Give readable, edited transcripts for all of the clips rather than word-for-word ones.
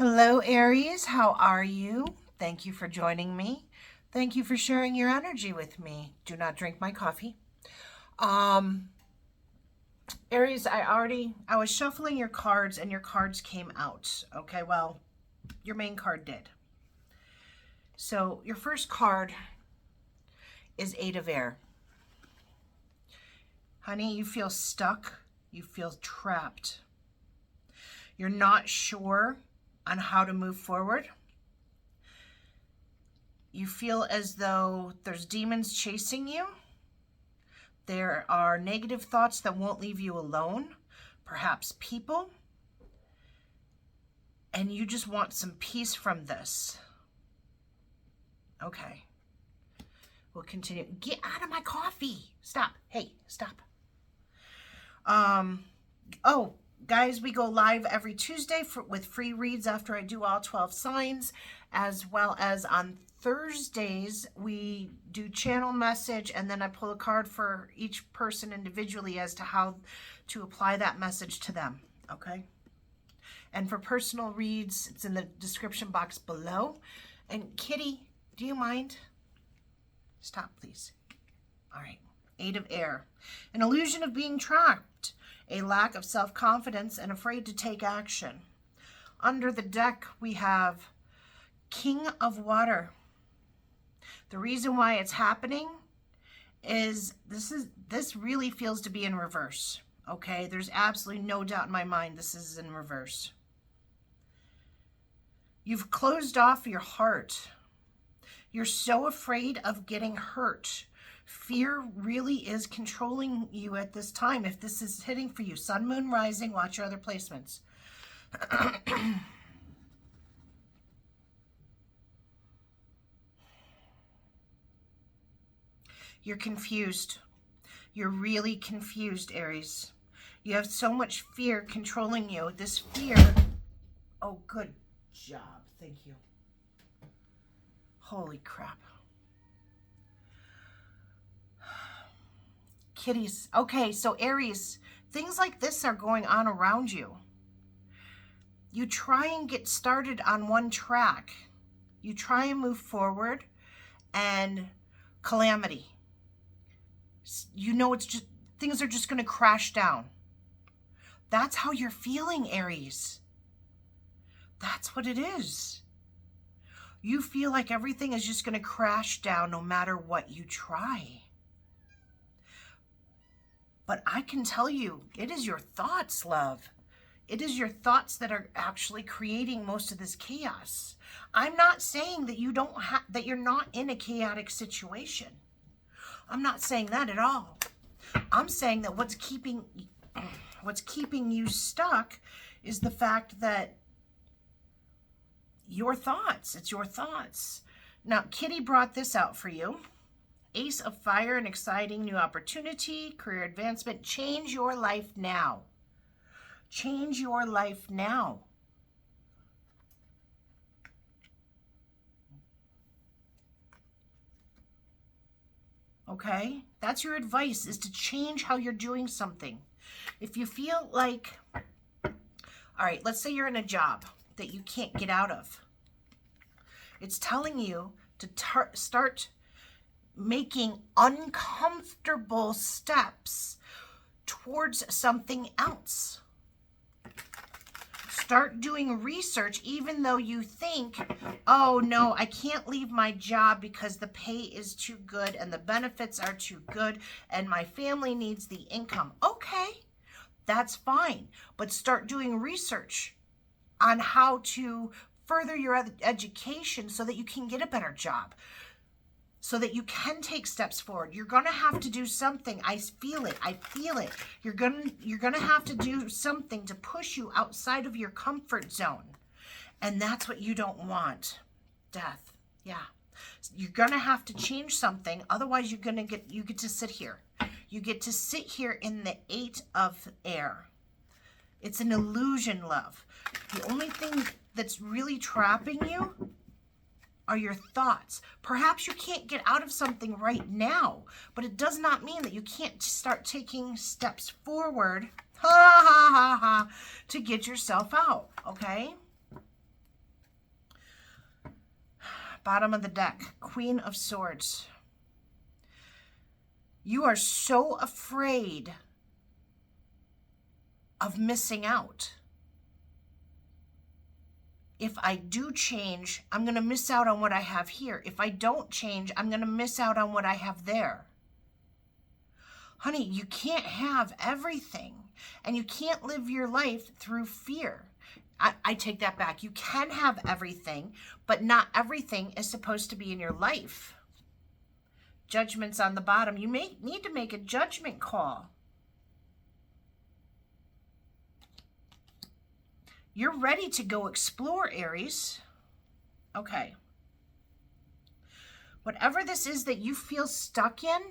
Hello, Aries. How are you? Thank you for joining me. Thank you for sharing your energy with me. Do not drink my coffee. Aries, I was shuffling your cards and your cards came out. Okay, well, your main card did. So your first card is Eight of Air. Honey, you feel stuck. You feel trapped. You're not sure on how to move forward. You feel as though there's demons chasing you. There are negative thoughts that won't leave you alone, perhaps people, and you just want some peace from this. Okay. We'll continue. Get out of my coffee. Stop. Hey, stop. Oh, guys, we go live every Tuesday with free reads after I do all 12 signs, as well as on Thursdays we do channel message, and then I pull a card for each person individually as to how to apply that message to them. Okay? And for personal reads, it's in the description box below. And Kitty, do you mind? Stop, please. All right. Eight of Air. An illusion of being trapped. A lack of self-confidence and afraid to take action. Under the deck, we have King of Water. The reason why it's happening is this really feels to be in reverse. Okay, there's absolutely no doubt in my mind this is in reverse. You've closed off your heart. You're so afraid of getting hurt. Fear really is controlling you at this time. If this is hitting for you, Sun, Moon, Rising, watch your other placements. You're confused. You're really confused, Aries. You have so much fear controlling you. This fear... Oh, good job. Thank you. Holy crap. Kitties. Okay, so Aries, things like this are going on around you. You try and get started on one track. You try and move forward, and calamity. You know, it's just, things are just going to crash down. That's how you're feeling, Aries. That's what it is. You feel like everything is just going to crash down no matter what you try. But I can tell you, it is your thoughts, love. It is your thoughts that are actually creating most of this chaos. I'm not saying that that you're not in a chaotic situation. I'm not saying that at all. I'm saying that what's keeping you stuck is the fact that your thoughts. It's your thoughts. Now, Kitty brought this out for you. Ace of Fire, an exciting new opportunity, career advancement. Change your life now. Change your life now. Okay? That's your advice, is to change how you're doing something. If you feel like, all right, let's say you're in a job that you can't get out of. It's telling you to start making uncomfortable steps towards something else. Start doing research, even though you think, oh no, I can't leave my job because the pay is too good and the benefits are too good and my family needs the income. Okay, that's fine. But start doing research on how to further your education so that you can get a better job, so that you can take steps forward. You're going to have to do something. I feel it. I feel it. You're going to have to do something to push you outside of your comfort zone. And that's what you don't want. Death. Yeah. You're going to have to change something. Otherwise, you get to sit here. You get to sit here in the Eight of Air. It's an illusion, love. The only thing that's really trapping you are your thoughts. Perhaps you can't get out of something right now, but it does not mean that you can't start taking steps forward, to get yourself out, okay? bottom of the deck, Queen of Swords. You are so afraid of missing out. If I do change, I'm going to miss out on what I have here. If I don't change, I'm going to miss out on what I have there. Honey, you can't have everything, and you can't live your life through fear. I take that back. You can have everything, but not everything is supposed to be in your life. Judgments on the bottom. You may need to make a judgment call. You're ready to go explore, Aries. Okay. Whatever this is that you feel stuck in,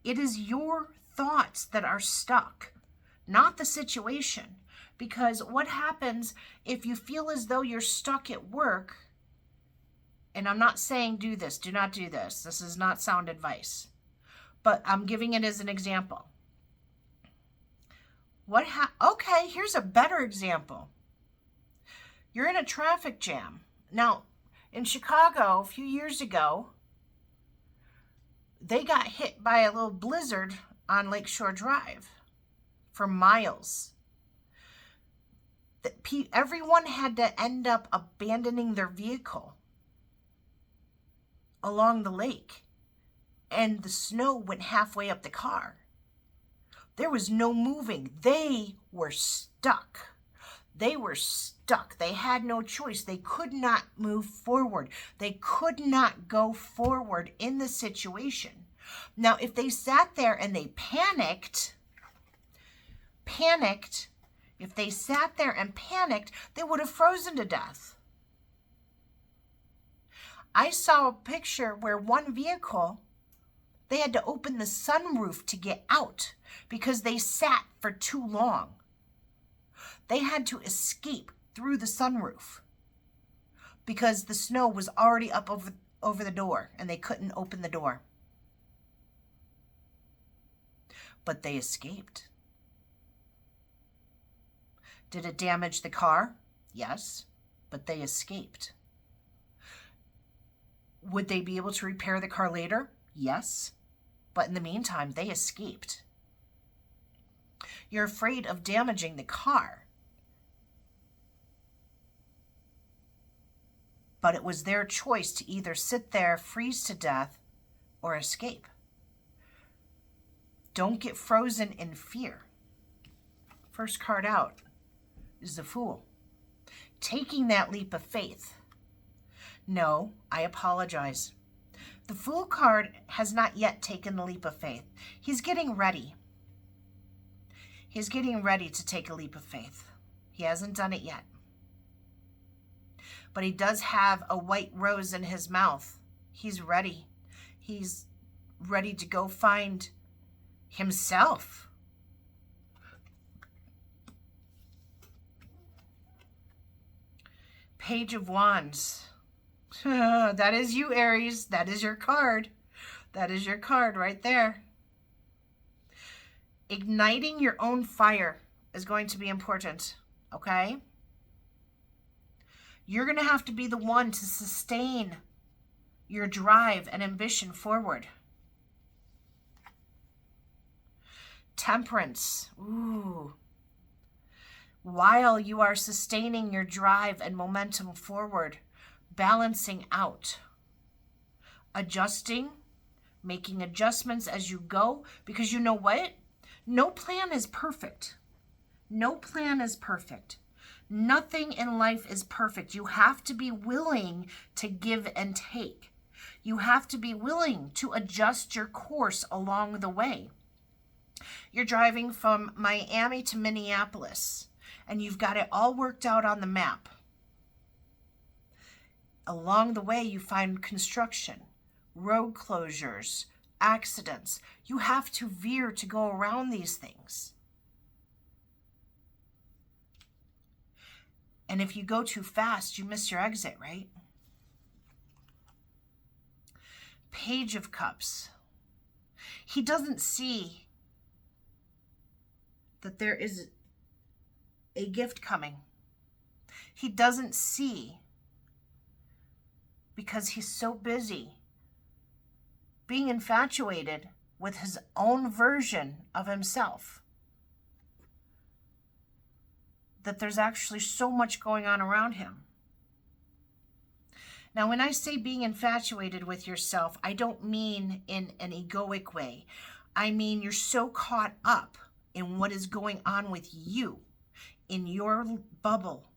it is your thoughts that are stuck, not the situation. Because what happens if you feel as though you're stuck at work, and I'm not saying do this, do not do this. This is not sound advice, but I'm giving it as an example. Okay, here's a better example. You're in a traffic jam. Now, in Chicago, a few years ago, they got hit by a little blizzard on Lakeshore Drive for miles. Everyone had to end up abandoning their vehicle along the lake, and the snow went halfway up the car. There was no moving. They were stuck. They were stuck. They had no choice. They could not move forward. They could not go forward in the situation. Now, if they sat there and they panicked, if they sat there and panicked, they would have frozen to death. I saw a picture where one vehicle, they had to open the sunroof to get out because they sat for too long. They had to escape through the sunroof because the snow was already up over the door and they couldn't open the door. But they escaped. Did it damage the car? Yes, but they escaped. Would they be able to repair the car later? Yes, but in the meantime, they escaped. You're afraid of damaging the car, but it was their choice to either sit there, freeze to death, or escape. Don't get frozen in fear. First card out is the Fool. Taking that leap of faith. No, I apologize. The Fool card has not yet taken the leap of faith. He's getting ready. He's getting ready to take a leap of faith. He hasn't done it yet. But he does have a white rose in his mouth. He's ready. He's ready to go find himself. Page of Wands. That is you, Aries. That is your card. That is your card right there. Igniting your own fire is going to be important, okay? You're going to have to be the one to sustain your drive and ambition forward. Temperance. Ooh. While you are sustaining your drive and momentum forward, balancing out, adjusting, making adjustments as you go, because you know what? No plan is perfect. No plan is perfect. Nothing in life is perfect. You have to be willing to give and take. You have to be willing to adjust your course along the way. You're driving from Miami to Minneapolis, and you've got it all worked out on the map. Along the way, you find construction, road closures, accidents. You have to veer to go around these things. And if you go too fast, you miss your exit, right? Page of Cups. He doesn't see that there is a gift coming. He doesn't see because he's so busy being infatuated with his own version of himself that there's actually so much going on around him. Now, when I say being infatuated with yourself, I don't mean in an egoic way. I mean you're so caught up in what is going on with you, in your bubble,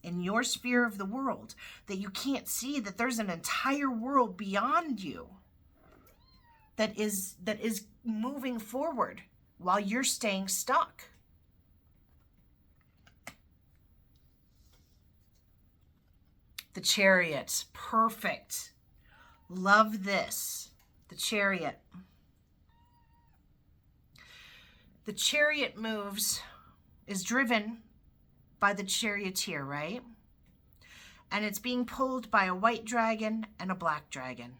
in your sphere of the world, that you can't see that there's an entire world beyond you that is moving forward while you're staying stuck. The Chariot, perfect. Love this. The Chariot. The Chariot is driven by the charioteer, right? And it's being pulled by a white dragon and a black dragon.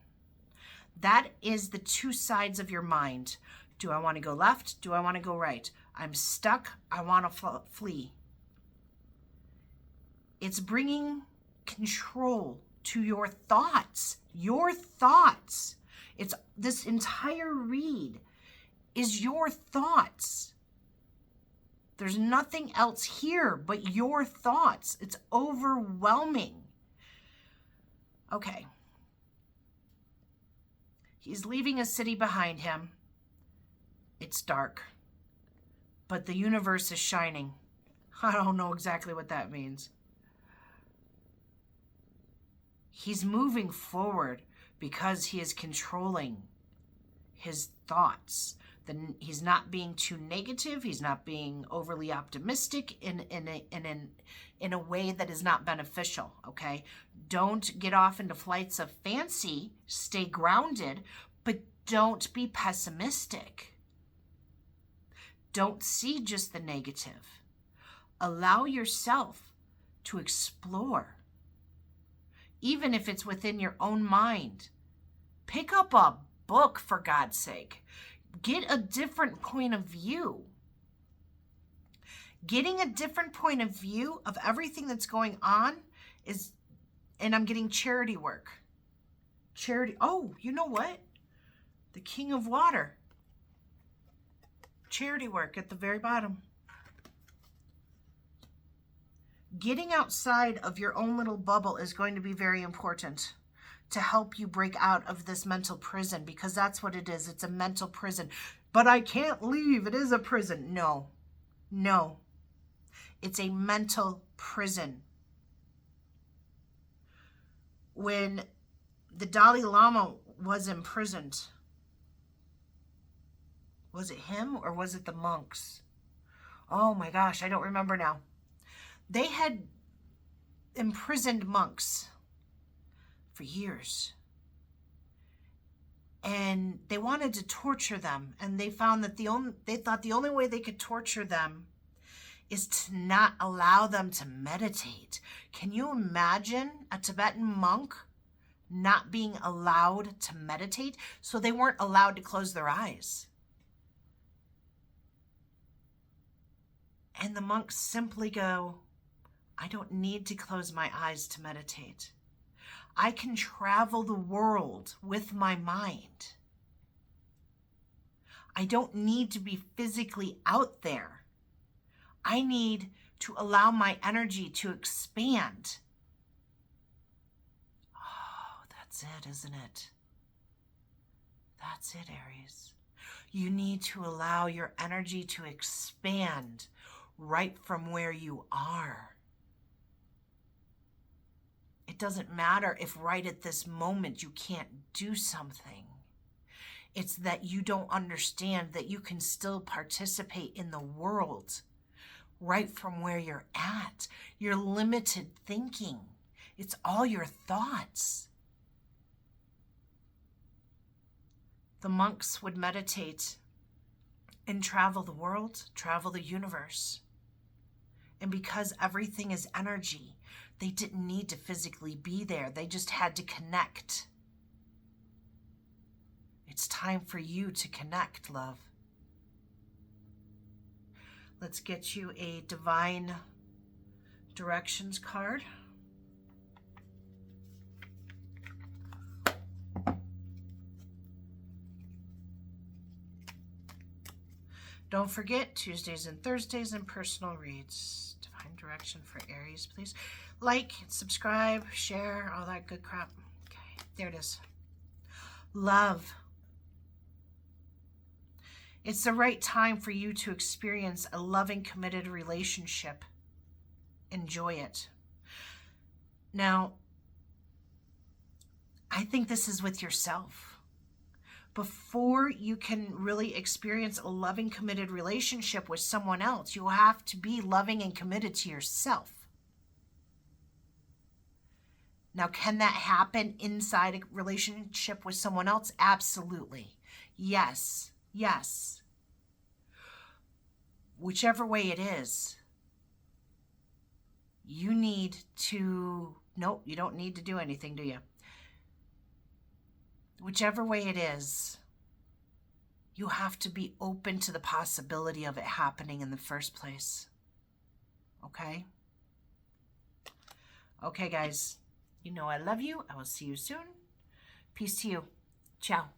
That is the two sides of your mind. Do I want to go left? Do I want to go right? I'm stuck. I want to flee. It's bringing control to your thoughts. Your thoughts. It's this entire read is your thoughts. There's nothing else here but your thoughts. It's overwhelming. Okay. He's leaving a city behind him. It's dark, but the universe is shining. I don't know exactly what that means. He's moving forward because he is controlling his thoughts. He's not being too negative. He's not being overly optimistic in a way that is not beneficial, okay? Don't get off into flights of fancy. Stay grounded, but don't be pessimistic. Don't see just the negative. Allow yourself to explore, even if it's within your own mind. Pick up a book, for God's sake. Get a different point of view. Getting a different point of view of everything that's going on is, and I'm getting charity work. Charity, oh, you know what? The King of Water. Charity work at the very bottom. Getting outside of your own little bubble is going to be very important to help you break out of this mental prison, because that's what it is. It's a mental prison. But I can't leave. It is a prison. No. It's a mental prison. When the Dalai Lama was imprisoned, was it him or was it the monks? Oh my gosh, I don't remember now. They had imprisoned monks for years. And they wanted to torture them. And they found that they thought the only way they could torture them is to not allow them to meditate. Can you imagine a Tibetan monk not being allowed to meditate? So they weren't allowed to close their eyes. And the monks simply go, I don't need to close my eyes to meditate. I can travel the world with my mind. I don't need to be physically out there. I need to allow my energy to expand. Oh, that's it, isn't it? That's it, Aries. You need to allow your energy to expand right from where you are. It doesn't matter if right at this moment you can't do something. It's that you don't understand that you can still participate in the world right from where you're at. Your limited thinking. It's all your thoughts. The monks would meditate and travel the world, travel the universe. And because everything is energy, they didn't need to physically be there. They just had to connect. It's time for you to connect, love. Let's get you a divine directions card. Don't forget, Tuesdays and Thursdays and personal reads. Divine direction for Aries, please. Like, subscribe, share, all that good crap. Okay, there it is. Love. It's the right time for you to experience a loving, committed relationship. Enjoy it. Now, I think this is with yourself. Before you can really experience a loving, committed relationship with someone else, you have to be loving and committed to yourself. Now, can that happen inside a relationship with someone else? Absolutely. Yes. Yes. Whichever way it is, you need to, nope, you don't need to do anything, do you? Whichever way it is, you have to be open to the possibility of it happening in the first place. Okay? Okay, guys. You know I love you. I will see you soon. Peace to you. Ciao.